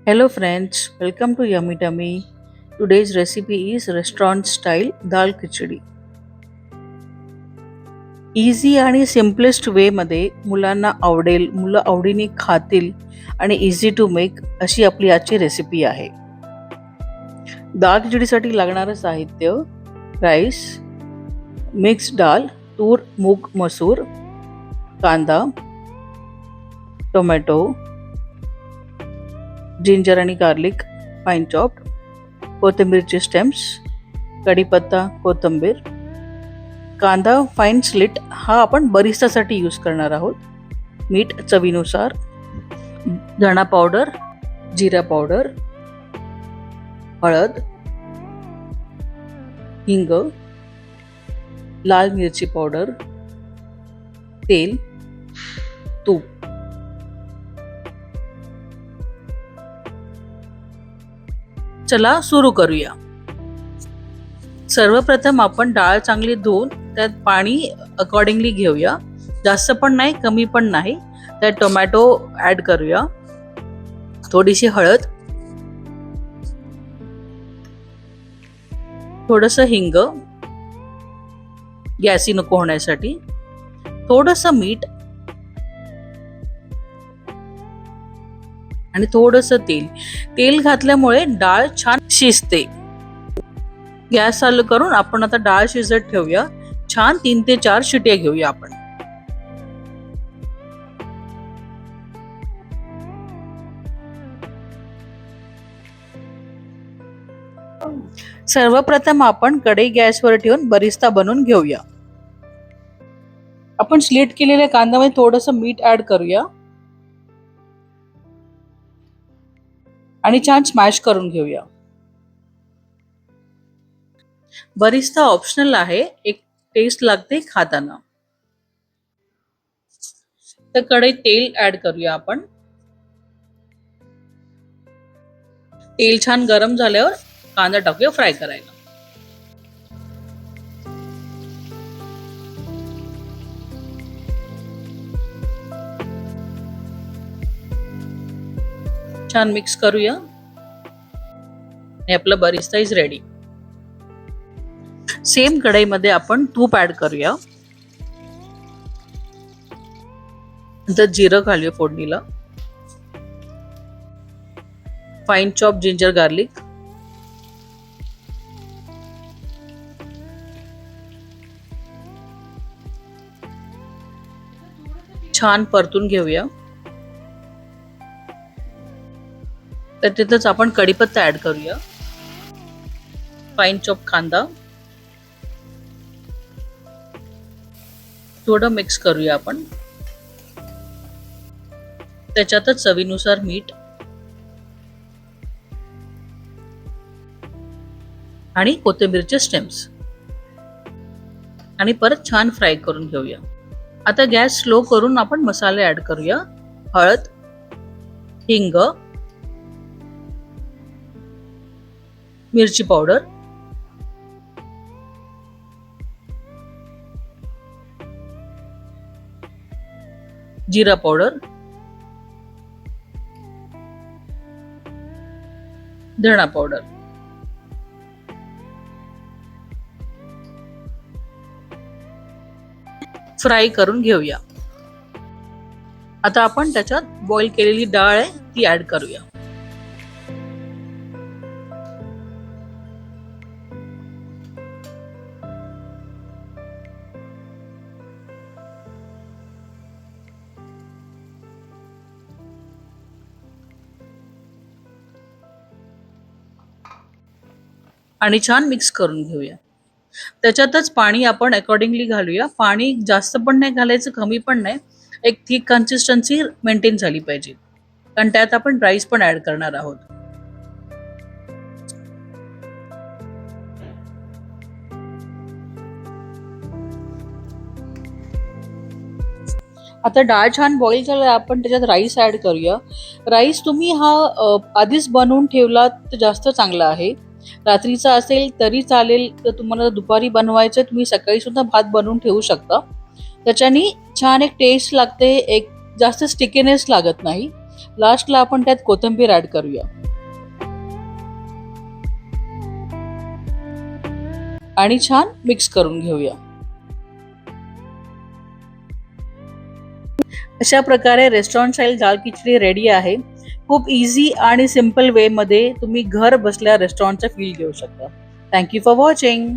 Hello friends, welcome to Yummy Tummy. Today's recipe is restaurant style dal khichdi. Easy आणि simplest वेमध्ये मुलांना आवडेल, मुलं आवडीने खातील आणि इझी टू मेक अशी आपली आजची रेसिपी आहे. दाल खिचडीसाठी लागणारं साहित्य: राईस, मिक्स डाळ, तूर, मूग, मसूर, कांदा, टोमॅटो, जिंजर आणि गार्लिक फाईन चॉप्ड, कोथिंबीरचे स्टेम्स, कढीपत्ता, कोथिंबीर, कांदा फाईन स्लिट हा आपण बरिस्तासाठी यूज करणार आहोत, मीठ चवीनुसार, धणा पावडर, जिरा पावडर, हळद, हिंग, लाल मिरची पावडर, तेल, तूप. चला सुरू करूया. सर्वप्रथम आपण डाळ चांगली धुवून त्यात पाणी अकॉर्डिंगली घेऊया. जास्त पण नाही, कमी पण नाही. त्यात टोमॅटो ऍड करूया, थोडीशी हळद, थोडंसं हिंग गॅसी नको होण्यासाठी, थोडंसं मीठ आणि थोडंसं तेल. तेल घातल्यामुळे डाळ छान शिजते. गॅस चालू करून आपण आता डाळ शिजत ठेवूया. छान 3 ते 4 शिट्या घेऊया आपण. सर्वप्रथम आपण कढई गॅसवर ठेवून बरिस्ता बनवून घेऊया. आपण स्लिट केलेल्या कांद्यामध्ये थोडंसं मीठ ऍड करूया आणि छान स्मॅश करून घेऊया. बरिस्ता ऑप्शनल आहे, एक टेस्ट लागते खाताना. तर कढईत तेल ऍड करूया आपण. तेल छान गरम झाल्यावर कांदा टाकूया फ्राय करायला. छान मिक्स करूया आणि आपला बरिस्ता इज रेडी. सेम कढईमध्ये आपण तूप ऍड करूया. नंतर जिरं घालूया फोडणीला, फाईन चॉप जिंजर गार्लिक, छान परतून घेऊया. तर तिथंच आपण कढीपत्ता ऍड करूया, फाईन चॉप कांदा, थोडं मिक्स करूया आपण. त्याच्यातच चवीनुसार मीठ आणि कोथिंबीरचे स्टेम्स आणि परत छान फ्राय करून घेऊया. आता गॅस स्लो करून आपण मसाले ऍड करूया. हळद, हिंग, मिरची पावडर, जिरा पावडर, धणा पावडर. फ्राय करून घेऊया. आता आपण त्याच्यात बॉईल केलेली डाळ आहे ती ऍड करूया. आणि छान मिक्स करून घेऊया. त्याच्यातच पाणी आपण अकॉर्डिंगली घालूया. पाणी जास्त पण नाही घालायचं, कमी पण नाही. एक थिक कन्सिस्टन्सी मेंटेन झाली पाहिजे, कारण त्यात आपण राईस पण ऍड करणार आहोत. आता डाळ छान बॉईल झाला, आपण त्याच्यात राईस ऍड करूया. राईस तुम्ही हा आधीच बनवून ठेवला तर जास्त चांगला आहे. रात्रीचा असेल तरी चालेल, तर तुम्हाला दुपारी बनवायचं तुम्ही सकाळी सुद्धा भात बनवून ठेवू शकता. त्याच्याने छान एक टेस्ट लागते, एक जास्त स्टिकीनेस लागत नाही. लास्टला आपण त्यात कोथिंबीर ऍड करूया आणि छान मिक्स करून घेऊया. अशा प्रकारे रेस्टॉरंट स्टाईल दाल खिचडी रेडी आहे. खूप इझी आणि सिम्पल वे मध्ये तुम्ही घर बसल्या रेस्टॉरंटचा फील घेऊ शकता. Thank you for watching.